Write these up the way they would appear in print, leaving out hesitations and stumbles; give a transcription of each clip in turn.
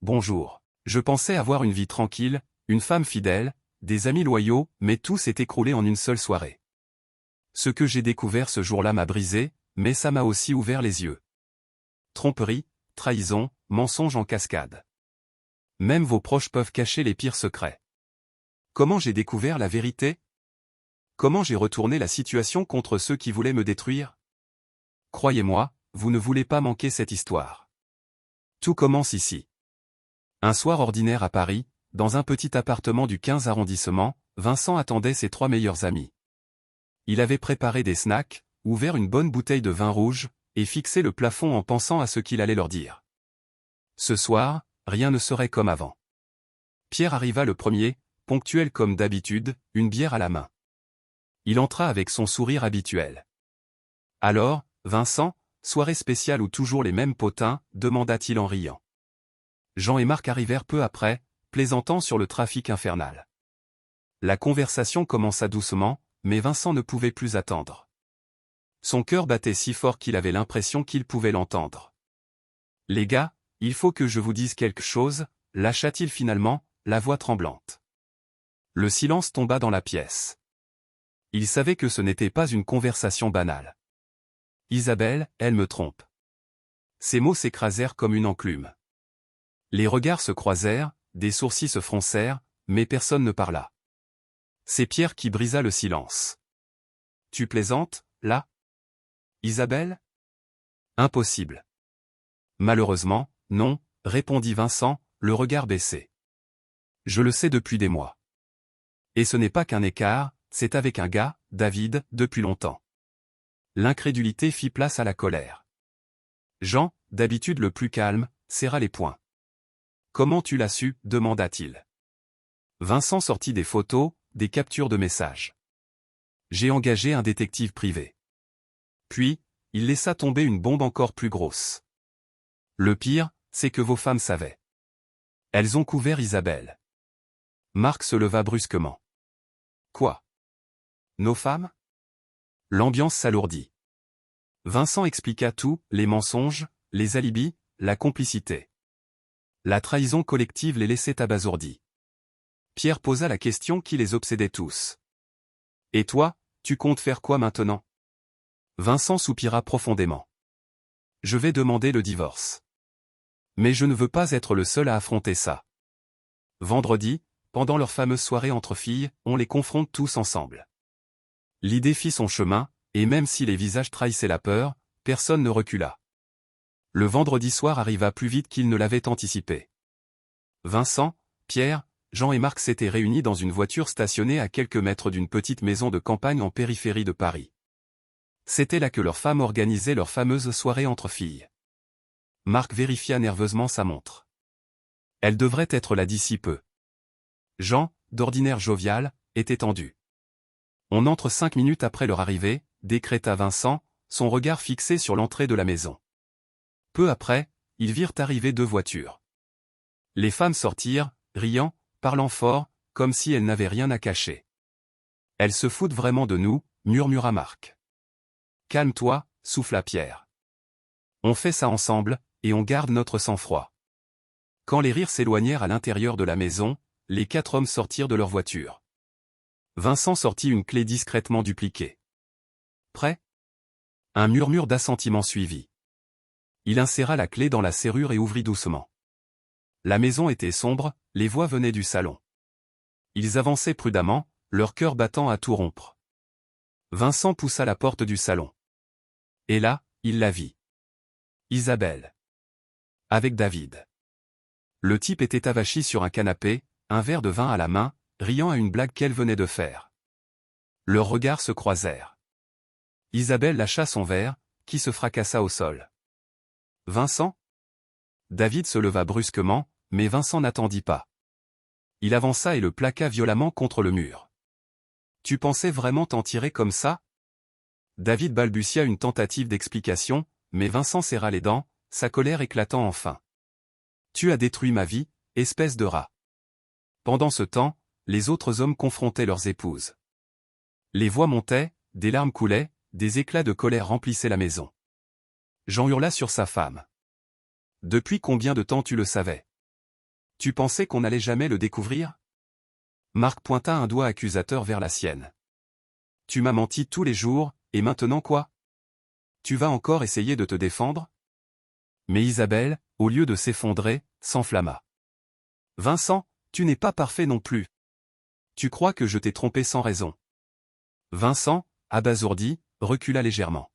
bonjour. Je pensais avoir une vie tranquille, une femme fidèle, des amis loyaux, mais tout s'est écroulé en une seule soirée. Ce que j'ai découvert ce jour-là m'a brisé, mais ça m'a aussi ouvert les yeux. Tromperie, trahison, mensonges en cascade. Même vos proches peuvent cacher les pires secrets. Comment j'ai découvert la vérité? Comment j'ai retourné la situation contre ceux qui voulaient me détruire? Croyez-moi, vous ne voulez pas manquer cette histoire. Tout commence ici. Un soir ordinaire à Paris, dans un petit appartement du 15 arrondissement, Vincent attendait ses 3 meilleurs amis. Il avait préparé des snacks, ouvert une bonne bouteille de vin rouge, et fixé le plafond en pensant à ce qu'il allait leur dire. Ce soir, rien ne serait comme avant. Pierre arriva le premier, ponctuel comme d'habitude, une bière à la main. Il entra avec son sourire habituel. « Alors, Vincent, soirée spéciale ou toujours les mêmes potins ?» demanda-t-il en riant. Jean et Marc arrivèrent peu après, plaisantant sur le trafic infernal. La conversation commença doucement, mais Vincent ne pouvait plus attendre. Son cœur battait si fort qu'il avait l'impression qu'il pouvait l'entendre. « Les gars, il faut que je vous dise quelque chose » lâcha-t-il finalement, la voix tremblante. Le silence tomba dans la pièce. Il savait que ce n'était pas une conversation banale. « Isabelle, elle me trompe. » Ces mots s'écrasèrent comme une enclume. Les regards se croisèrent, des sourcils se froncèrent, mais personne ne parla. C'est Pierre qui brisa le silence. « Tu plaisantes, là? Isabelle? Impossible. » Malheureusement, non, répondit Vincent, le regard baissé. Je le sais depuis des mois. Et ce n'est pas qu'un écart, c'est avec un gars, David, depuis longtemps. L'incrédulité fit place à la colère. Jean, d'habitude le plus calme, serra les poings. Comment tu l'as su, demanda-t-il. Vincent sortit des photos, des captures de messages. J'ai engagé un détective privé. Puis, il laissa tomber une bombe encore plus grosse. Le pire, c'est que vos femmes savaient. Elles ont couvert Isabelle. Marc se leva brusquement. Quoi? Nos femmes? L'ambiance s'alourdit. Vincent expliqua tout, les mensonges, les alibis, la complicité. La trahison collective les laissait abasourdis. Pierre posa la question qui les obsédait tous. Et toi, tu comptes faire quoi maintenant? Vincent soupira profondément. Je vais demander le divorce. Mais je ne veux pas être le seul à affronter ça. Vendredi, pendant leur fameuse soirée entre filles, on les confronte tous ensemble. L'idée fit son chemin, et même si les visages trahissaient la peur, personne ne recula. Le vendredi soir arriva plus vite qu'il ne l'avait anticipé. Vincent, Pierre, Jean et Marc s'étaient réunis dans une voiture stationnée à quelques mètres d'une petite maison de campagne en périphérie de Paris. C'était là que leurs femmes organisaient leur fameuse soirée entre filles. Marc vérifia nerveusement sa montre. Elle devrait être là d'ici peu. Jean, d'ordinaire jovial, était tendu. On entre 5 minutes après leur arrivée, décréta Vincent, son regard fixé sur l'entrée de la maison. Peu après, ils virent arriver 2 voitures. Les femmes sortirent, riant, parlant fort, comme si elles n'avaient rien à cacher. Elles se foutent vraiment de nous, murmura Marc. Calme-toi, souffla Pierre. On fait ça ensemble, et on garde notre sang-froid. Quand les rires s'éloignèrent à l'intérieur de la maison, les 4 hommes sortirent de leur voiture. Vincent sortit une clé discrètement dupliquée. Prêt? Un murmure d'assentiment suivit. Il inséra la clé dans la serrure et ouvrit doucement. La maison était sombre, les voix venaient du salon. Ils avançaient prudemment, leur cœur battant à tout rompre. Vincent poussa la porte du salon. Et là, il la vit. Isabelle. Avec David. Le type était avachi sur un canapé, un verre de vin à la main, riant à une blague qu'elle venait de faire. Leurs regards se croisèrent. Isabelle lâcha son verre, qui se fracassa au sol. Vincent? David se leva brusquement, mais Vincent n'attendit pas. Il avança et le plaqua violemment contre le mur. Tu pensais vraiment t'en tirer comme ça? David balbutia une tentative d'explication, mais Vincent serra les dents, sa colère éclatant enfin. Tu as détruit ma vie, espèce de rat. Pendant ce temps, les autres hommes confrontaient leurs épouses. Les voix montaient, des larmes coulaient, des éclats de colère remplissaient la maison. Jean hurla sur sa femme. Depuis combien de temps tu le savais? Tu pensais qu'on n'allait jamais le découvrir? Marc pointa un doigt accusateur vers la sienne. Tu m'as menti tous les jours, et maintenant quoi? Tu vas encore essayer de te défendre? Mais Isabelle, au lieu de s'effondrer, s'enflamma. Vincent, tu n'es pas parfait non plus. Tu crois que je t'ai trompé sans raison. Vincent, abasourdi, recula légèrement.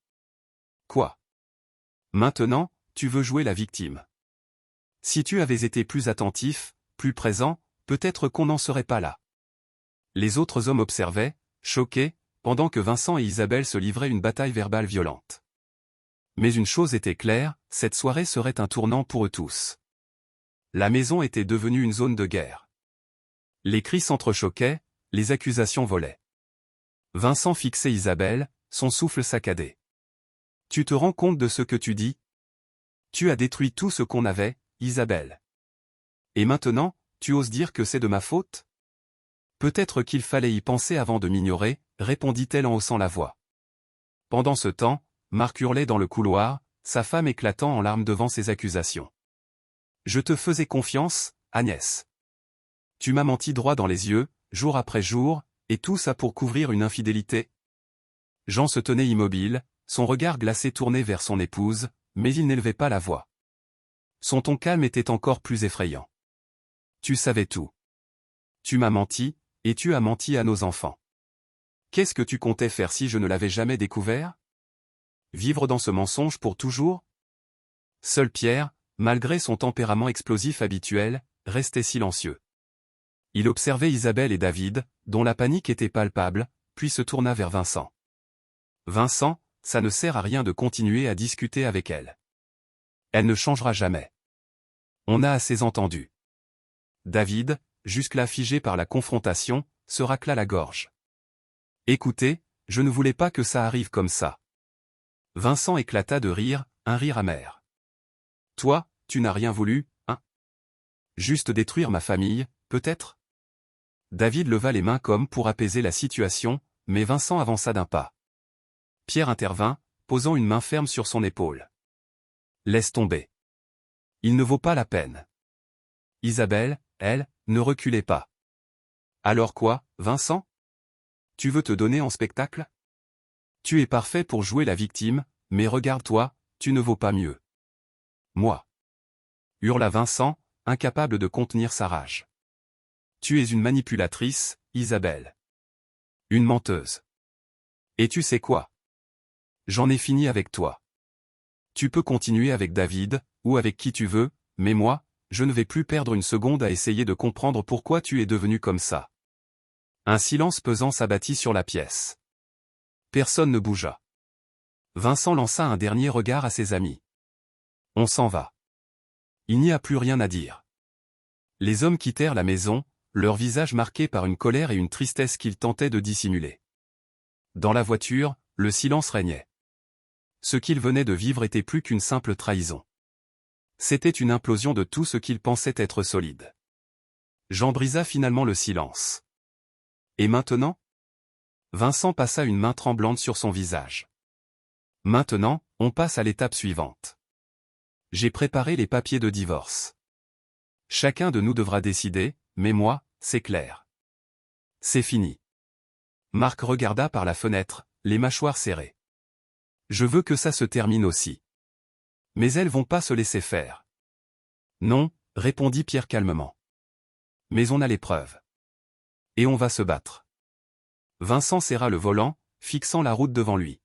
Quoi? Maintenant, tu veux jouer la victime. Si tu avais été plus attentif, plus présent, peut-être qu'on n'en serait pas là. Les autres hommes observaient, choqués, pendant que Vincent et Isabelle se livraient une bataille verbale violente. Mais une chose était claire, cette soirée serait un tournant pour eux tous. La maison était devenue une zone de guerre. Les cris s'entrechoquaient, les accusations volaient. Vincent fixait Isabelle, son souffle saccadé. Tu te rends compte de ce que tu dis? Tu as détruit tout ce qu'on avait, Isabelle. Et maintenant, tu oses dire que c'est de ma faute? Peut-être qu'il fallait y penser avant de m'ignorer, répondit-elle en haussant la voix. Pendant ce temps, Marc hurlait dans le couloir, sa femme éclatant en larmes devant ses accusations. Je te faisais confiance, Agnès. Tu m'as menti droit dans les yeux, jour après jour, et tout ça pour couvrir une infidélité? Jean se tenait immobile, son regard glacé tourné vers son épouse, mais il n'élevait pas la voix. Son ton calme était encore plus effrayant. Tu savais tout. Tu m'as menti, et tu as menti à nos enfants. Qu'est-ce que tu comptais faire si je ne l'avais jamais découvert? Vivre dans ce mensonge pour toujours? Seul Pierre, malgré son tempérament explosif habituel, restait silencieux. Il observait Isabelle et David, dont la panique était palpable, puis se tourna vers Vincent. Vincent, ça ne sert à rien de continuer à discuter avec elle. Elle ne changera jamais. On a assez entendu. David, jusque-là figé par la confrontation, se racla la gorge. Écoutez, je ne voulais pas que ça arrive comme ça. Vincent éclata de rire, un rire amer. Toi, tu n'as rien voulu, hein? Juste détruire ma famille, peut-être? David leva les mains comme pour apaiser la situation, mais Vincent avança d'un pas. Pierre intervint, posant une main ferme sur son épaule. Laisse tomber. Il ne vaut pas la peine. Isabelle, elle, ne reculez pas. Alors quoi, Vincent? Tu veux te donner en spectacle? Tu es parfait pour jouer la victime, mais regarde-toi, tu ne vaux pas mieux. Moi. Hurla Vincent, incapable de contenir sa rage. Tu es une manipulatrice, Isabelle. Une menteuse. Et tu sais quoi? J'en ai fini avec toi. Tu peux continuer avec David, ou avec qui tu veux, mais moi, je ne vais plus perdre une seconde à essayer de comprendre pourquoi tu es devenu comme ça. Un silence pesant s'abattit sur la pièce. Personne ne bougea. Vincent lança un dernier regard à ses amis. On s'en va. Il n'y a plus rien à dire. Les hommes quittèrent la maison, leurs visages marqués par une colère et une tristesse qu'ils tentaient de dissimuler. Dans la voiture, le silence régnait. Ce qu'ils venaient de vivre était plus qu'une simple trahison. C'était une implosion de tout ce qu'ils pensaient être solide. Jean brisa finalement le silence. Et maintenant? Vincent passa une main tremblante sur son visage. Maintenant, on passe à l'étape suivante. J'ai préparé les papiers de divorce. Chacun de nous devra décider, mais moi, c'est clair. C'est fini. Marc regarda par la fenêtre, les mâchoires serrées. Je veux que ça se termine aussi. Mais elles vont pas se laisser faire. Non, répondit Pierre calmement. Mais on a les preuves. Et on va se battre. Vincent serra le volant, fixant la route devant lui.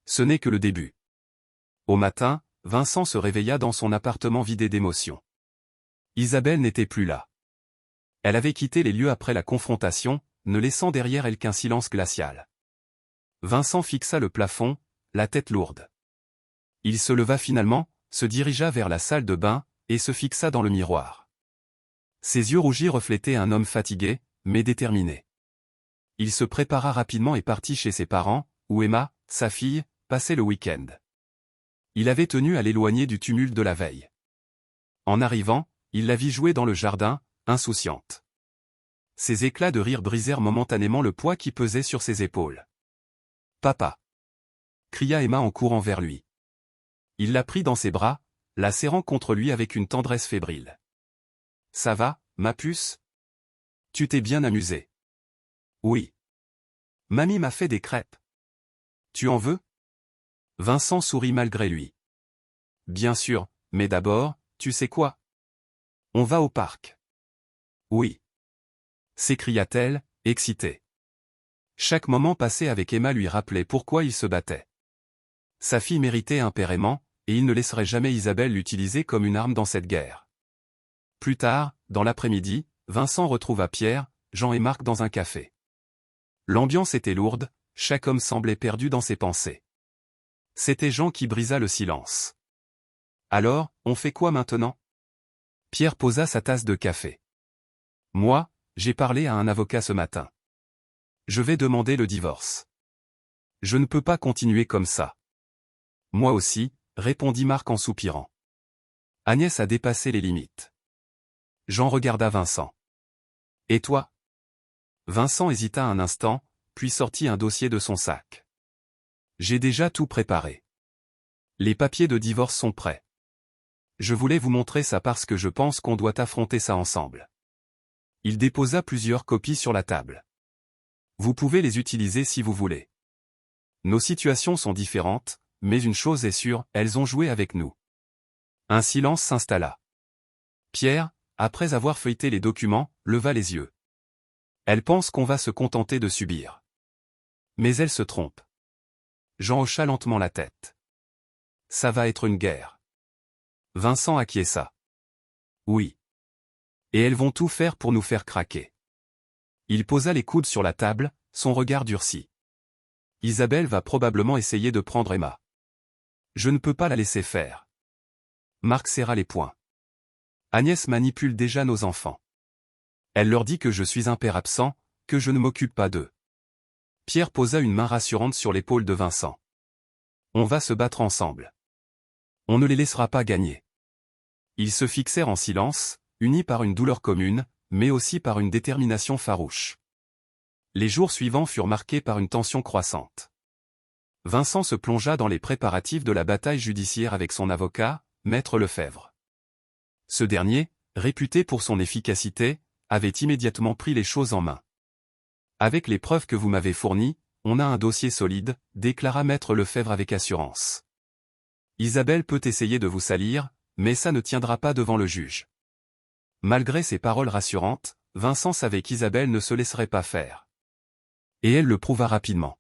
Ce n'est que le début. Au matin, Vincent se réveilla dans son appartement vidé d'émotions. Isabelle n'était plus là. Elle avait quitté les lieux après la confrontation, ne laissant derrière elle qu'un silence glacial. Vincent fixa le plafond, la tête lourde. Il se leva finalement, se dirigea vers la salle de bain, et se fixa dans le miroir. Ses yeux rougis reflétaient un homme fatigué, mais déterminé. Il se prépara rapidement et partit chez ses parents, où Emma, sa fille, passait le week-end. Il avait tenu à l'éloigner du tumulte de la veille. En arrivant, il la vit jouer dans le jardin, insouciante. Ses éclats de rire brisèrent momentanément le poids qui pesait sur ses épaules. « Papa !» cria Emma en courant vers lui. Il la prit dans ses bras, la serrant contre lui avec une tendresse fébrile. Ça va, ma puce? Tu t'es bien amusée? Oui. Mamie m'a fait des crêpes. Tu en veux? Vincent sourit malgré lui. Bien sûr, mais d'abord, tu sais quoi? On va au parc. Oui. S'écria-t-elle, excitée. Chaque moment passé avec Emma lui rappelait pourquoi il se battait. Sa fille méritait un père aimant, et il ne laisserait jamais Isabelle l'utiliser comme une arme dans cette guerre. Plus tard, dans l'après-midi, Vincent retrouva Pierre, Jean et Marc dans un café. L'ambiance était lourde, chaque homme semblait perdu dans ses pensées. C'était Jean qui brisa le silence. Alors, on fait quoi maintenant? Pierre posa sa tasse de café. Moi, j'ai parlé à un avocat ce matin. Je vais demander le divorce. Je ne peux pas continuer comme ça. Moi aussi, répondit Marc en soupirant. Agnès a dépassé les limites. Jean regarda Vincent. Et toi? Vincent hésita un instant, puis sortit un dossier de son sac. J'ai déjà tout préparé. Les papiers de divorce sont prêts. Je voulais vous montrer ça parce que je pense qu'on doit affronter ça ensemble. Il déposa plusieurs copies sur la table. Vous pouvez les utiliser si vous voulez. Nos situations sont différentes, mais une chose est sûre, elles ont joué avec nous. Un silence s'installa. Pierre, après avoir feuilleté les documents, leva les yeux. Elle pense qu'on va se contenter de subir. Mais elle se trompe. Jean hocha lentement la tête. Ça va être une guerre. Vincent acquiesça. Oui. Et elles vont tout faire pour nous faire craquer. Il posa les coudes sur la table, son regard durci. Isabelle va probablement essayer de prendre Emma. Je ne peux pas la laisser faire. Marc serra les poings. Agnès manipule déjà nos enfants. Elle leur dit que je suis un père absent, que je ne m'occupe pas d'eux. Pierre posa une main rassurante sur l'épaule de Vincent. On va se battre ensemble. On ne les laissera pas gagner. Ils se fixèrent en silence, unis par une douleur commune, mais aussi par une détermination farouche. Les jours suivants furent marqués par une tension croissante. Vincent se plongea dans les préparatifs de la bataille judiciaire avec son avocat, Maître Lefebvre. Ce dernier, réputé pour son efficacité, avait immédiatement pris les choses en main. Avec les preuves que vous m'avez fournies, on a un dossier solide, déclara Maître Lefebvre avec assurance. Isabelle peut essayer de vous salir, mais ça ne tiendra pas devant le juge. Malgré ces paroles rassurantes, Vincent savait qu'Isabelle ne se laisserait pas faire. Et elle le prouva rapidement.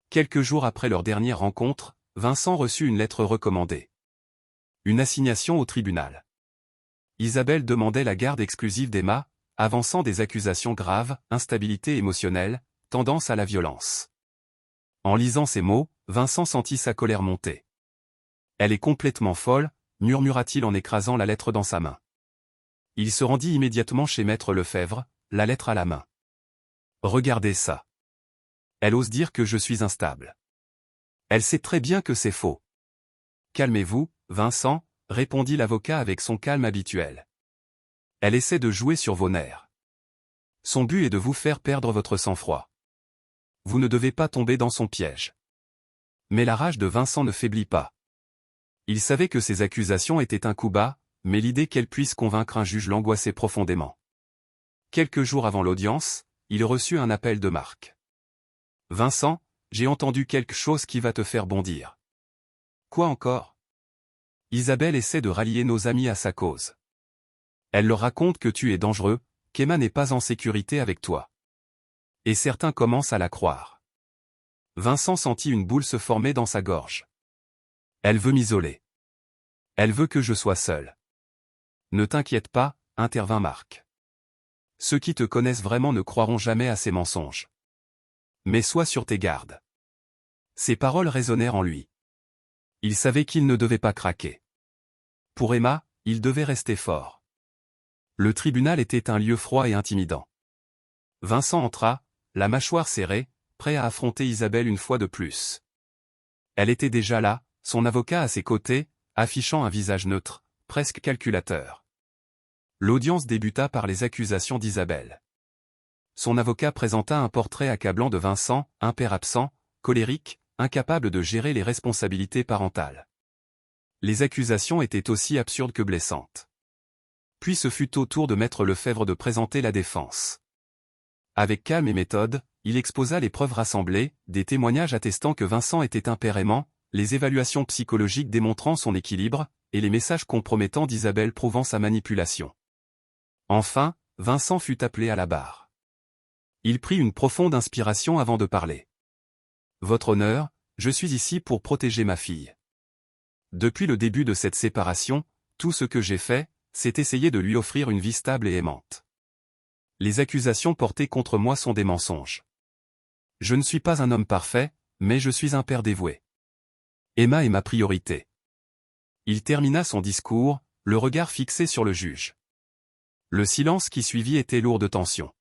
Quelques jours après leur dernière rencontre, Vincent reçut une lettre recommandée. Une assignation au tribunal. Isabelle demandait la garde exclusive d'Emma, avançant des accusations graves, instabilité émotionnelle, tendance à la violence. En lisant ces mots, Vincent sentit sa colère monter. Elle est complètement folle, murmura-t-il en écrasant la lettre dans sa main. Il se rendit immédiatement chez Maître Lefebvre, la lettre à la main. Regardez ça. Elle ose dire que je suis instable. Elle sait très bien que c'est faux. Calmez-vous, Vincent, répondit l'avocat avec son calme habituel. Elle essaie de jouer sur vos nerfs. Son but est de vous faire perdre votre sang-froid. Vous ne devez pas tomber dans son piège. Mais la rage de Vincent ne faiblit pas. Il savait que ces accusations étaient un coup bas, mais l'idée qu'elle puisse convaincre un juge l'angoissait profondément. Quelques jours avant l'audience, il reçut un appel de Marc. « Vincent, j'ai entendu quelque chose qui va te faire bondir. »« Quoi encore ?» Isabelle essaie de rallier nos amis à sa cause. Elle leur raconte que tu es dangereux, qu'Emma n'est pas en sécurité avec toi. Et certains commencent à la croire. Vincent sentit une boule se former dans sa gorge. Elle veut m'isoler. Elle veut que je sois seul. Ne t'inquiète pas, intervint Marc. Ceux qui te connaissent vraiment ne croiront jamais à ces mensonges. Mais sois sur tes gardes. Ces paroles résonnèrent en lui. Il savait qu'il ne devait pas craquer. Pour Emma, il devait rester fort. Le tribunal était un lieu froid et intimidant. Vincent entra, la mâchoire serrée, prêt à affronter Isabelle une fois de plus. Elle était déjà là, son avocat à ses côtés, affichant un visage neutre, presque calculateur. L'audience débuta par les accusations d'Isabelle. Son avocat présenta un portrait accablant de Vincent, un père absent, colérique, incapable de gérer les responsabilités parentales. Les accusations étaient aussi absurdes que blessantes. Puis ce fut au tour de Maître Lefebvre de présenter la défense. Avec calme et méthode, il exposa les preuves rassemblées, des témoignages attestant que Vincent était un père aimant, les évaluations psychologiques démontrant son équilibre, et les messages compromettants d'Isabelle prouvant sa manipulation. Enfin, Vincent fut appelé à la barre. Il prit une profonde inspiration avant de parler. « Votre honneur, je suis ici pour protéger ma fille. Depuis le début de cette séparation, tout ce que j'ai fait, c'est essayer de lui offrir une vie stable et aimante. Les accusations portées contre moi sont des mensonges. Je ne suis pas un homme parfait, mais je suis un père dévoué. Emma est ma priorité. » Il termina son discours, le regard fixé sur le juge. Le silence qui suivit était lourd de tension.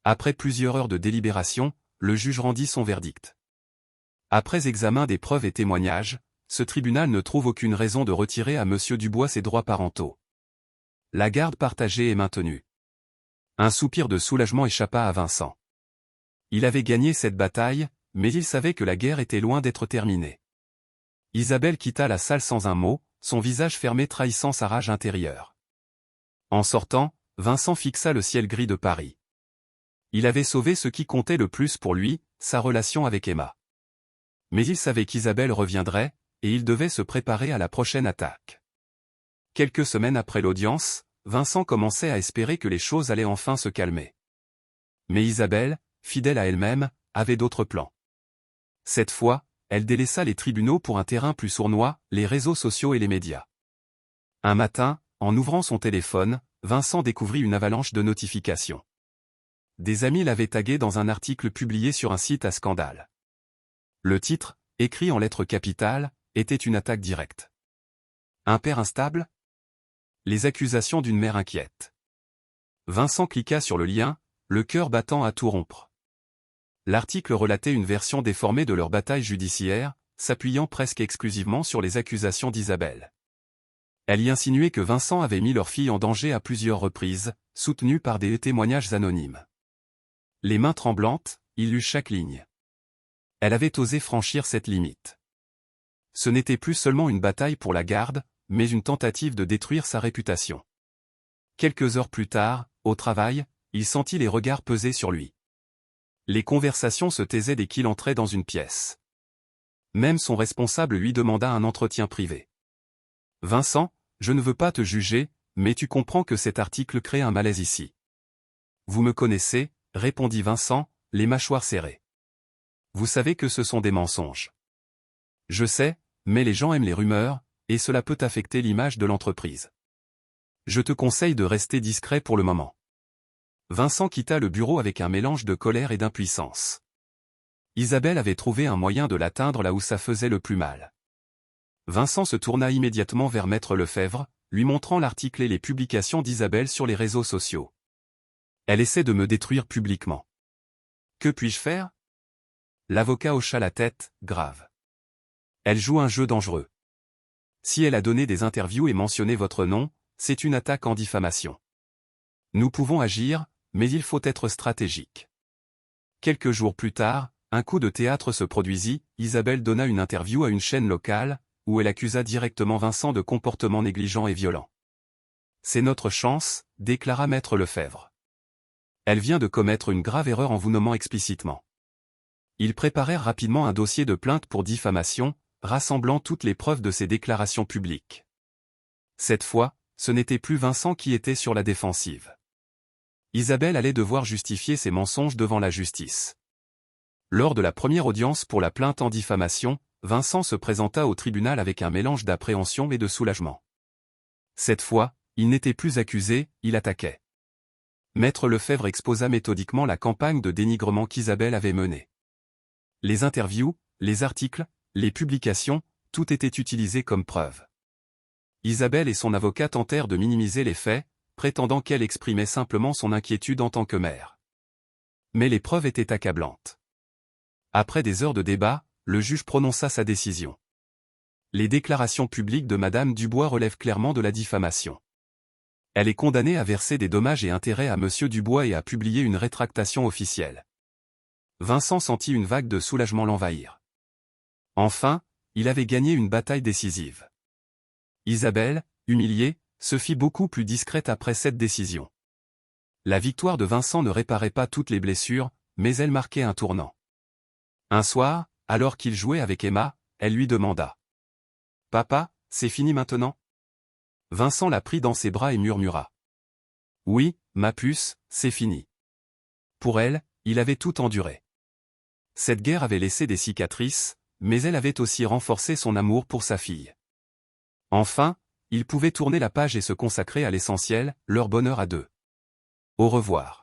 Après plusieurs heures de délibération, le juge rendit son verdict. Après examen des preuves et témoignages, ce tribunal ne trouve aucune raison de retirer à M. Dubois ses droits parentaux. La garde partagée est maintenue. Un soupir de soulagement échappa à Vincent. Il avait gagné cette bataille, mais il savait que la guerre était loin d'être terminée. Isabelle quitta la salle sans un mot, son visage fermé trahissant sa rage intérieure. En sortant, Vincent fixa le ciel gris de Paris. Il avait sauvé ce qui comptait le plus pour lui, sa relation avec Emma. Mais il savait qu'Isabelle reviendrait, et il devait se préparer à la prochaine attaque. Quelques semaines après l'audience, Vincent commençait à espérer que les choses allaient enfin se calmer. Mais Isabelle, fidèle à elle-même, avait d'autres plans. Cette fois, elle délaissa les tribunaux pour un terrain plus sournois, les réseaux sociaux et les médias. Un matin, en ouvrant son téléphone, Vincent découvrit une avalanche de notifications. Des amis l'avaient tagué dans un article publié sur un site à scandale. Le titre, écrit en lettres capitales, était une attaque directe. Un père instable? Les accusations d'une mère inquiète. Vincent cliqua sur le lien, le cœur battant à tout rompre. L'article relatait une version déformée de leur bataille judiciaire, s'appuyant presque exclusivement sur les accusations d'Isabelle. Elle y insinuait que Vincent avait mis leur fille en danger à plusieurs reprises, soutenu par des témoignages anonymes. Les mains tremblantes, il lut chaque ligne. Elle avait osé franchir cette limite. Ce n'était plus seulement une bataille pour la garde, mais une tentative de détruire sa réputation. Quelques heures plus tard, au travail, il sentit les regards peser sur lui. Les conversations se taisaient dès qu'il entrait dans une pièce. Même son responsable lui demanda un entretien privé. « Vincent, je ne veux pas te juger, mais tu comprends que cet article crée un malaise ici. »« Vous me connaissez, » répondit Vincent, les mâchoires serrées. « Vous savez que ce sont des mensonges. »« Je sais, mais les gens aiment les rumeurs, et cela peut affecter l'image de l'entreprise. Je te conseille de rester discret pour le moment. » Vincent quitta le bureau avec un mélange de colère et d'impuissance. Isabelle avait trouvé un moyen de l'atteindre là où ça faisait le plus mal. Vincent se tourna immédiatement vers Maître Lefebvre, lui montrant l'article et les publications d'Isabelle sur les réseaux sociaux. « Elle essaie de me détruire publiquement. Que puis-je faire ?» L'avocat hocha la tête, grave. « Elle joue un jeu dangereux. Si elle a donné des interviews et mentionné votre nom, c'est une attaque en diffamation. Nous pouvons agir, mais il faut être stratégique. » Quelques jours plus tard, un coup de théâtre se produisit, Isabelle donna une interview à une chaîne locale, où elle accusa directement Vincent de comportement négligent et violent. « C'est notre chance, » déclara Maître Lefebvre. « Elle vient de commettre une grave erreur en vous nommant explicitement. » Ils préparèrent rapidement un dossier de plainte pour diffamation, rassemblant toutes les preuves de ses déclarations publiques. Cette fois, ce n'était plus Vincent qui était sur la défensive. Isabelle allait devoir justifier ses mensonges devant la justice. Lors de la première audience pour la plainte en diffamation, Vincent se présenta au tribunal avec un mélange d'appréhension et de soulagement. Cette fois, il n'était plus accusé, il attaquait. Maître Lefebvre exposa méthodiquement la campagne de dénigrement qu'Isabelle avait menée. Les interviews, les articles, les publications, tout était utilisé comme preuve. Isabelle et son avocat tentèrent de minimiser les faits, prétendant qu'elle exprimait simplement son inquiétude en tant que mère. Mais les preuves étaient accablantes. Après des heures de débat, le juge prononça sa décision. Les déclarations publiques de Madame Dubois relèvent clairement de la diffamation. Elle est condamnée à verser des dommages et intérêts à Monsieur Dubois et à publier une rétractation officielle. Vincent sentit une vague de soulagement l'envahir. Enfin, il avait gagné une bataille décisive. Isabelle, humiliée, se fit beaucoup plus discrète après cette décision. La victoire de Vincent ne réparait pas toutes les blessures, mais elle marquait un tournant. Un soir, alors qu'il jouait avec Emma, elle lui demanda. « Papa, c'est fini maintenant ?» Vincent la prit dans ses bras et murmura. « Oui, ma puce, c'est fini. » Pour elle, il avait tout enduré. Cette guerre avait laissé des cicatrices, mais elle avait aussi renforcé son amour pour sa fille. Enfin, il pouvait tourner la page et se consacrer à l'essentiel, leur bonheur à deux. Au revoir.